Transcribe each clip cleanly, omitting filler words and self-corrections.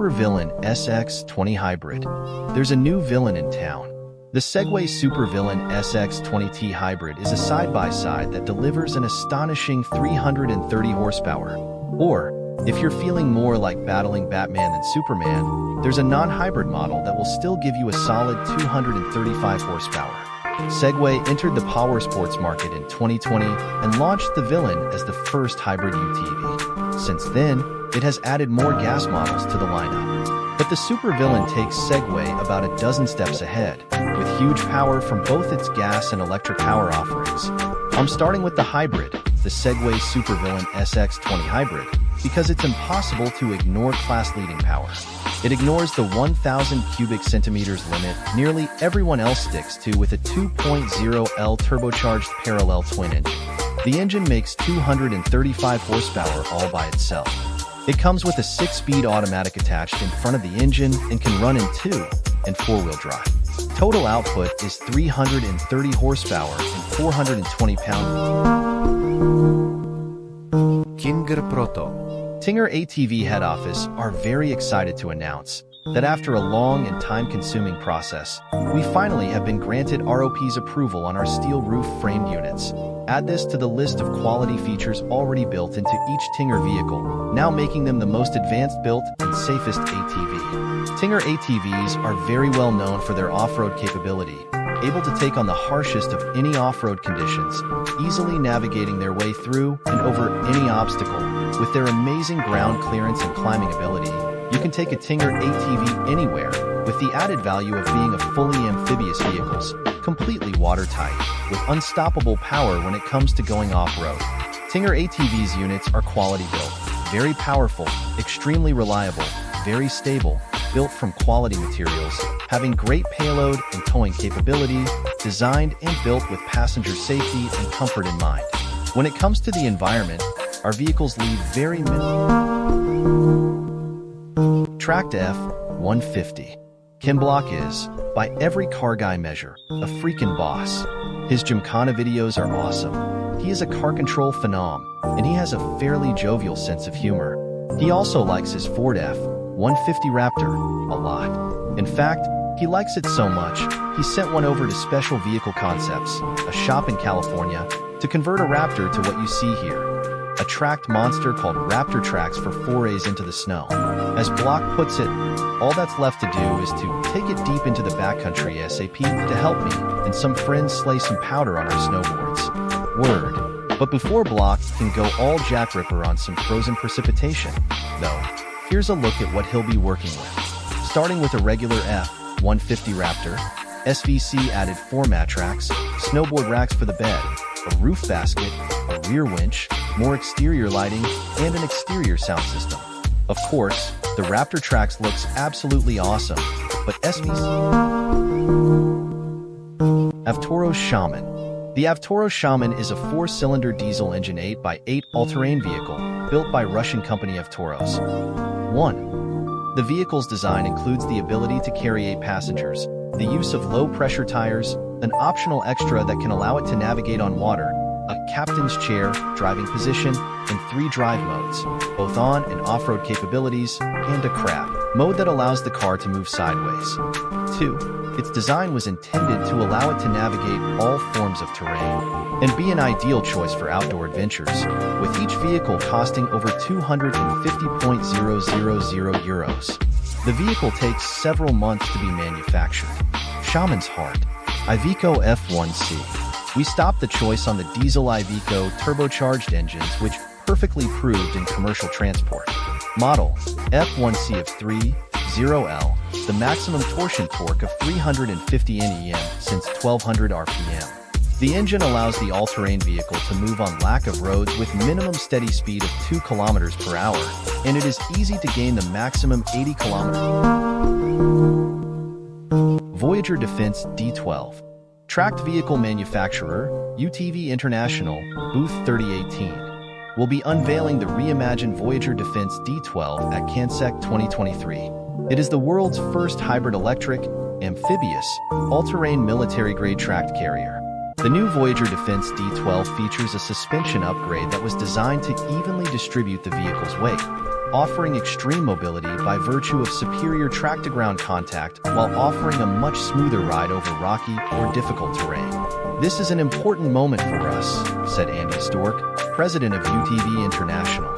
Super Villain SX20 Hybrid. There's a new villain in town. The Segway Super Villain SX20T Hybrid is a side-by-side that delivers an astonishing 330 horsepower. Or, if you're feeling more like battling Batman than Superman, there's a non-hybrid model that will still give you a solid 235 horsepower. Segway entered the power sports market in 2020 and launched the Villain as the first hybrid UTV. Since then, it has added more gas models to the lineup. But the Super Villain takes Segway about a dozen steps ahead, with huge power from both its gas and electric power offerings. I'm starting with the hybrid, the Segway Super Villain SX20 Hybrid, because it's impossible to ignore class-leading power. It ignores the 1,000 cubic centimeters limit nearly everyone else sticks to with a 2.0L turbocharged parallel twin-engine. The engine makes 235 horsepower all by itself. It comes with a 6-speed automatic attached in front of the engine and can run in 2- and 4-wheel drive. Total output is 330 horsepower and 420 pound-feet. Tinger PROTO. Tinger ATV head office are very excited to announce that after a long and time-consuming process, we finally have been granted ROP's approval on our steel roof framed units. Add this to the list of quality features already built into each Tinger vehicle, now making them the most advanced built and safest ATV. Tinger ATVs are very well known for their off-road capability, able to take on the harshest of any off-road conditions, easily navigating their way through and over any obstacle. With their amazing ground clearance and climbing ability, you can take a Tinger ATV anywhere, with the added value of being a fully amphibious vehicles, completely watertight, with unstoppable power when it comes to going off-road. Tinger ATV's units are quality built, very powerful, extremely reliable, very stable, built from quality materials, having great payload and towing capability, designed and built with passenger safety and comfort in mind. When it comes to the environment, our vehicles leave very minimal. DraXter F-150. Kim Block is, by every car guy measure, a freaking boss. His Gymkhana videos are awesome. He is a car control phenom, and he has a fairly jovial sense of humor. He also likes his Ford F-150 Raptor a lot. In fact, he likes it so much, he sent one over to Special Vehicle Concepts, a shop in California, to convert a Raptor to what you see here. A tracked monster called Raptor Tracks for forays into the snow. As Block puts it, all that's left to do is to take it deep into the backcountry ASAP to help me and some friends slay some powder on our snowboards. Word. But before Block can go all Jack Ripper on some frozen precipitation, though, here's a look at what he'll be working with. Starting with a regular F-150 Raptor, SVC added 4 mat tracks, snowboard racks for the bed, a roof basket, a rear winch, more exterior lighting, and an exterior sound system. Of course, the Raptor Tracks looks absolutely awesome, but SVC... Avtoros Shaman. The Avtoros Shaman is a 4-cylinder diesel engine 8x8 all-terrain vehicle built by Russian company Avtoros. 1. The vehicle's design includes the ability to carry 8 passengers, the use of low-pressure tires, an optional extra that can allow it to navigate on water, a captain's chair, driving position, and 3 drive modes, both on- and off-road capabilities, and a crab mode that allows the car to move sideways. 2. Its design was intended to allow it to navigate all forms of terrain and be an ideal choice for outdoor adventures, with each vehicle costing over 250,000 euros. The vehicle takes several months to be manufactured. Shaman's heart. Iveco F1C. We stopped the choice on the diesel Iveco turbocharged engines, which perfectly proved in commercial transport. Model F1C of 30L, the maximum torsion torque of 350 Nm since 1200 RPM. The engine allows the all-terrain vehicle to move on lack of roads with minimum steady speed of 2 km per hour, and it is easy to gain the maximum 80 km. Voyager Defense D12. Tracked Vehicle Manufacturer, UTV International, Booth 3018, will be unveiling the reimagined Voyager Defense D12 at CHUGSzilla 2023. It is the world's first hybrid electric, amphibious, all-terrain military-grade tracked carrier. The new Voyager Defense D12 features a suspension upgrade that was designed to evenly distribute the vehicle's weight. offering extreme mobility by virtue of superior track-to-ground contact while offering a much smoother ride over rocky or difficult terrain. "This is an important moment for us," said Andy Stork, president of UTV International.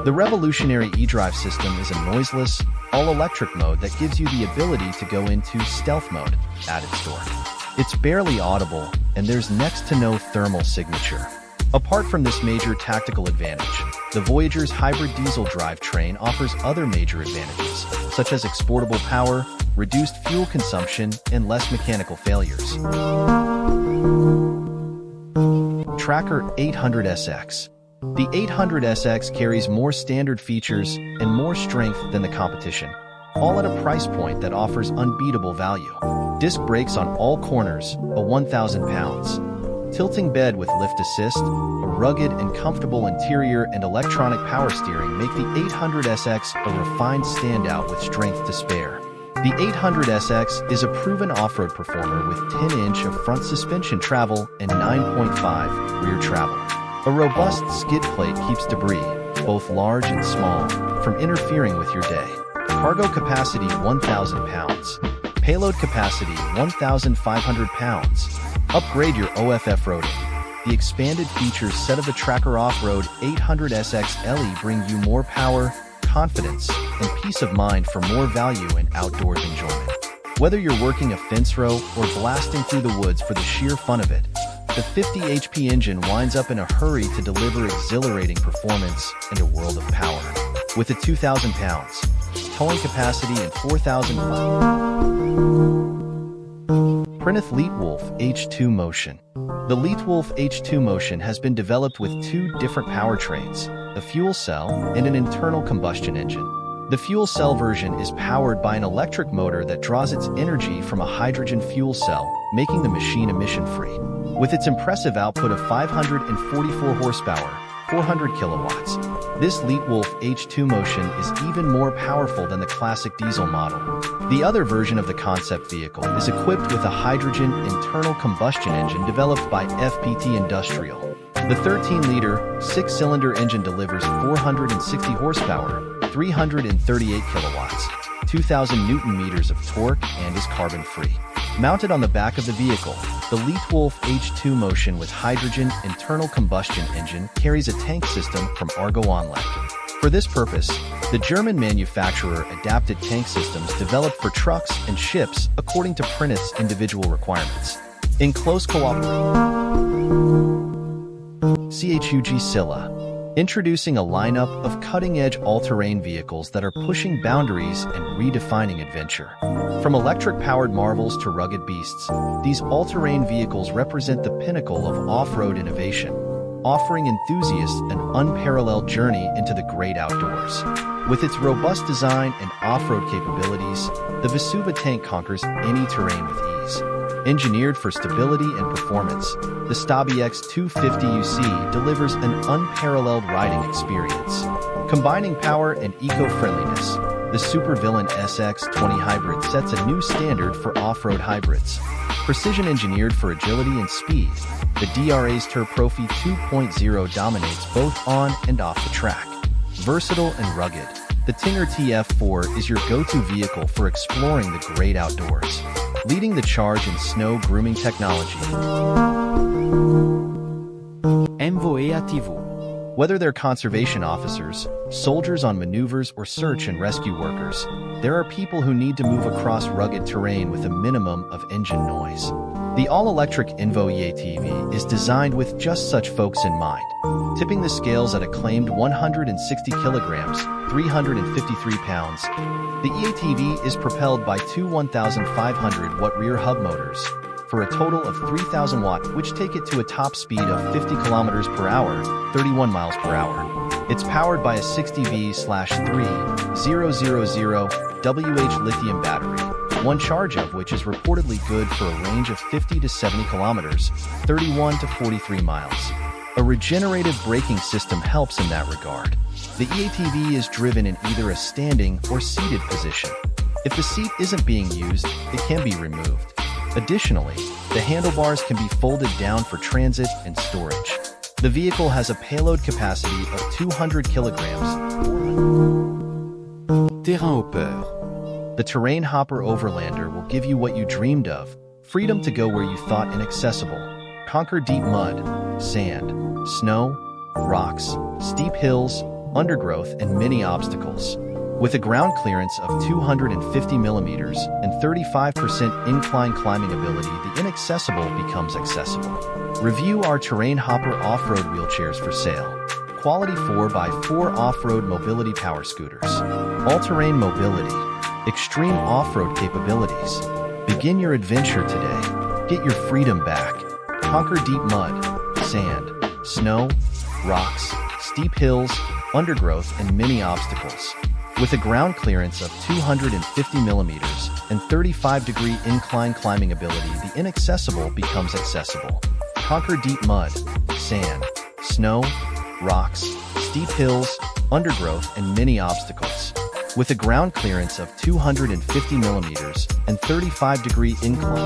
"The revolutionary e-drive system is a noiseless, all-electric mode that gives you the ability to go into stealth mode," added Stork. "It's barely audible, and there's next to no thermal signature." Apart from this major tactical advantage, the Voyager's hybrid diesel drivetrain offers other major advantages, such as exportable power, reduced fuel consumption, and less mechanical failures. Tracker 800SX. The 800SX carries more standard features and more strength than the competition, all at a price point that offers unbeatable value. Disc brakes on all corners, a 1,000 pounds. Tilting bed with lift assist, a rugged and comfortable interior and electronic power steering make the 800SX a refined standout with strength to spare. The 800SX is a proven off-road performer with 10-inch of front suspension travel and 9.5 rear travel. A robust skid plate keeps debris, both large and small, from interfering with your day. Cargo capacity 1,000 pounds. Payload capacity 1,500 pounds. Upgrade your OFF rating. The expanded features set of the Tracker Off-Road 800SX LE bring you more power, confidence, and peace of mind for more value and outdoors enjoyment. Whether you're working a fence row or blasting through the woods for the sheer fun of it, the 50 HP engine winds up in a hurry to deliver exhilarating performance and a world of power. With a 2,000 pounds, towing capacity and 4,000 PRINOTH LEITWOLF H2 Motion. The LEITWOLF H2 Motion has been developed with two different powertrains, a fuel cell and an internal combustion engine. The fuel cell version is powered by an electric motor that draws its energy from a hydrogen fuel cell, making the machine emission-free. With its impressive output of 544 horsepower, 400 kilowatts, this LEITWOLF H2 Motion is even more powerful than the classic diesel model. The other version of the concept vehicle is equipped with a hydrogen internal combustion engine developed by FPT Industrial. The 13-liter, 6-cylinder engine delivers 460 horsepower, 338 kilowatts, 2,000 newton-meters of torque, and is carbon-free. Mounted on the back of the vehicle, the LEITWOLF H2 Motion with hydrogen internal combustion engine carries a tank system from Argo Onlec. For this purpose, the German manufacturer adapted tank systems developed for trucks and ships according to PRINOTH's individual requirements. In close cooperation, CHUGSzilla. Introducing a lineup of cutting-edge all-terrain vehicles that are pushing boundaries and redefining adventure. From electric-powered marvels to rugged beasts, these all-terrain vehicles represent the pinnacle of off-road innovation, offering enthusiasts an unparalleled journey into the great outdoors. With its robust design and off-road capabilities, the Vesuva tank conquers any terrain with ease. Engineered for stability and performance, the Stabi X250UC delivers an unparalleled riding experience. Combining power and eco-friendliness, the Supervillain SX20 Hybrid sets a new standard for off-road hybrids. Precision engineered for agility and speed, the DraXter Profi 2.0 dominates both on and off the track. Versatile and rugged, the Tinger TF4 is your go-to vehicle for exploring the great outdoors. Leading the charge in snow grooming technology. ENVO e-ATV. Whether they're conservation officers, soldiers on maneuvers, or search and rescue workers, there are people who need to move across rugged terrain with a minimum of engine noise. The all-electric ENVO e-ATV is designed with just such folks in mind. Tipping the scales at a claimed 160 kilograms, 353 pounds, the e-ATV is propelled by two 1,500-watt rear hub motors, for a total of 3,000 watts, which take it to a top speed of 50 kilometers per hour, 31 miles per hour. It's powered by a 60V/3000WH lithium battery, one charge of which is reportedly good for a range of 50 to 70 kilometers, 31 to 43 miles. A regenerative braking system helps in that regard. The e-ATV is driven in either a standing or seated position. If the seat isn't being used, it can be removed. Additionally, the handlebars can be folded down for transit and storage. The vehicle has a payload capacity of 200 kilograms. Terrain Hopper. The Terrain Hopper Overlander will give you what you dreamed of, freedom to go where you thought inaccessible. Conquer deep mud, sand, snow, rocks, steep hills, undergrowth, and many obstacles. With a ground clearance of 250 millimeters and 35% incline climbing ability, the inaccessible becomes accessible. Review our Terrain Hopper off-road wheelchairs for sale. Quality 4x4 off-road mobility power scooters. All-terrain mobility. Extreme off-road capabilities. Begin your adventure today. Get your freedom back. Conquer deep mud, sand, snow, rocks, steep hills, undergrowth, and many obstacles. With a ground clearance of 250 millimeters and 35-degree incline climbing ability, the inaccessible becomes accessible. Conquer deep mud, sand, snow, rocks, steep hills, undergrowth, and many obstacles. With a ground clearance of 250 millimeters and 35-degree incline.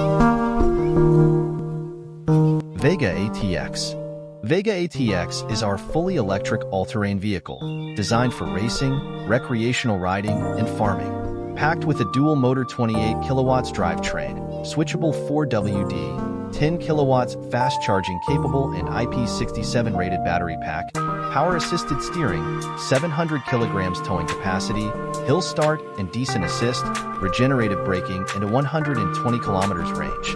Vega ATX. Vega ATX is our fully electric all-terrain vehicle, designed for racing, recreational riding, and farming. Packed with a dual-motor 28 kilowatts drivetrain, switchable 4WD, 10 kilowatts fast-charging capable and IP67 rated battery pack, power-assisted steering, 700 kilograms towing capacity, hill start and decent assist, regenerative braking, and a 120 kilometers range.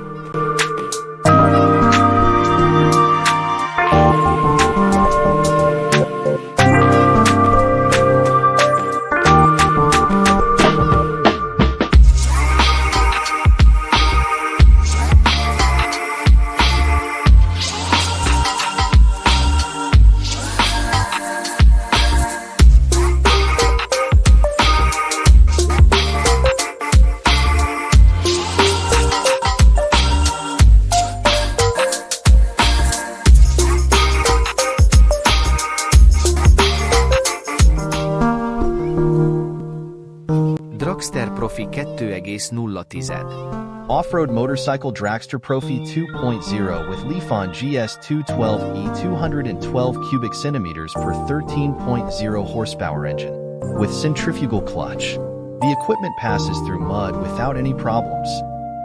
DraXter Profi 2.0. Off-road motorcycle DraXter Profi 2.0 with Lifan GS212E 212 cubic centimeters per 13.0 horsepower engine. With centrifugal clutch, the equipment passes through mud without any problems,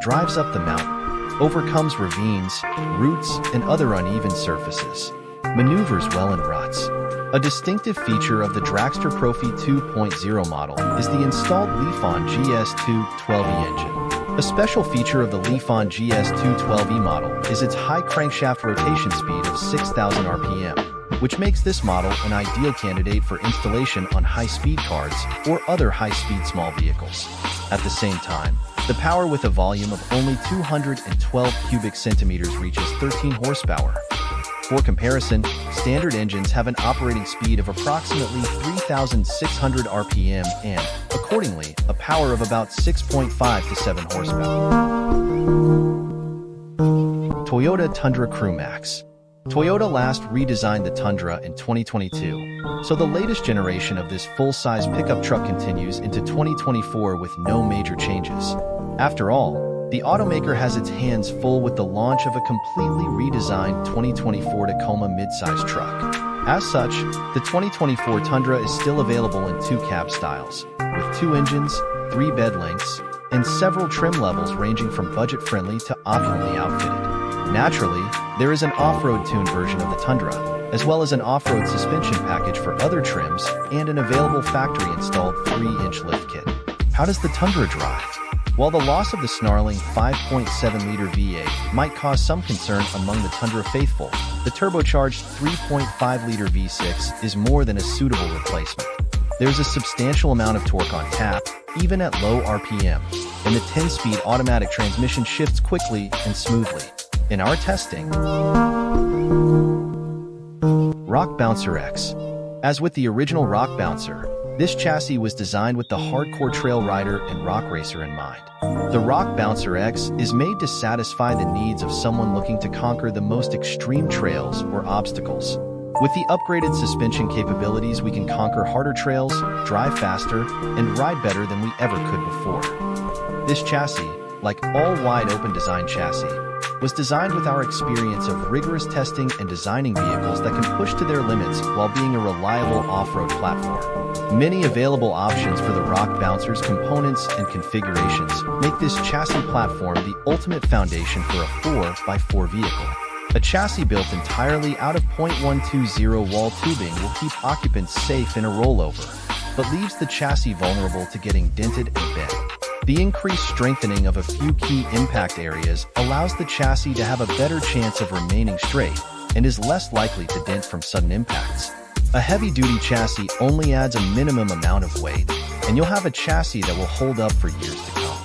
drives up the mountain, overcomes ravines, roots, and other uneven surfaces, maneuvers well in ruts. A distinctive feature of the DraXter Profi 2.0 model is the installed Lifan GS212E engine. A special feature of the Lifan GS212E model is its high crankshaft rotation speed of 6,000 RPM, which makes this model an ideal candidate for installation on high-speed cars or other high-speed small vehicles. At the same time, the power with a volume of only 212 cubic centimeters reaches 13 horsepower. For comparison, standard engines have an operating speed of approximately 3,600 RPM and, accordingly, a power of about 6.5 to 7 horsepower. Toyota Tundra CrewMax. Toyota last redesigned the Tundra in 2022, so the latest generation of this full-size pickup truck continues into 2024 with no major changes. After all, the automaker has its hands full with the launch of a completely redesigned 2024 Tacoma midsize truck. As such, the 2024 Tundra is still available in 2 cab styles, with 2 engines, 3 bed lengths, and several trim levels ranging from budget-friendly to opulently outfitted. Naturally, there is an off-road tuned version of the Tundra, as well as an off-road suspension package for other trims and an available factory-installed 3-inch lift kit. How does the Tundra drive? While the loss of the snarling 5.7-liter V8 might cause some concern among the Tundra faithful, the turbocharged 3.5-liter V6 is more than a suitable replacement. There's a substantial amount of torque on tap, even at low RPM, and the 10-speed automatic transmission shifts quickly and smoothly. In our testing, Rock Bouncer X. As with the original Rock Bouncer, this chassis was designed with the hardcore trail rider and rock racer in mind. The Rock Bouncer X is made to satisfy the needs of someone looking to conquer the most extreme trails or obstacles. With the upgraded suspension capabilities, we can conquer harder trails, drive faster, and ride better than we ever could before. This chassis, like all wide-open design chassis, was designed with our experience of rigorous testing and designing vehicles that can push to their limits while being a reliable off-road platform. Many available options for the rock bouncers, components, and configurations make this chassis platform the ultimate foundation for a 4x4 vehicle. A chassis built entirely out of .120 wall tubing will keep occupants safe in a rollover, but leaves the chassis vulnerable to getting dented and bent. The increased strengthening of a few key impact areas allows the chassis to have a better chance of remaining straight and is less likely to dent from sudden impacts. A heavy-duty chassis only adds a minimum amount of weight, and you'll have a chassis that will hold up for years to come.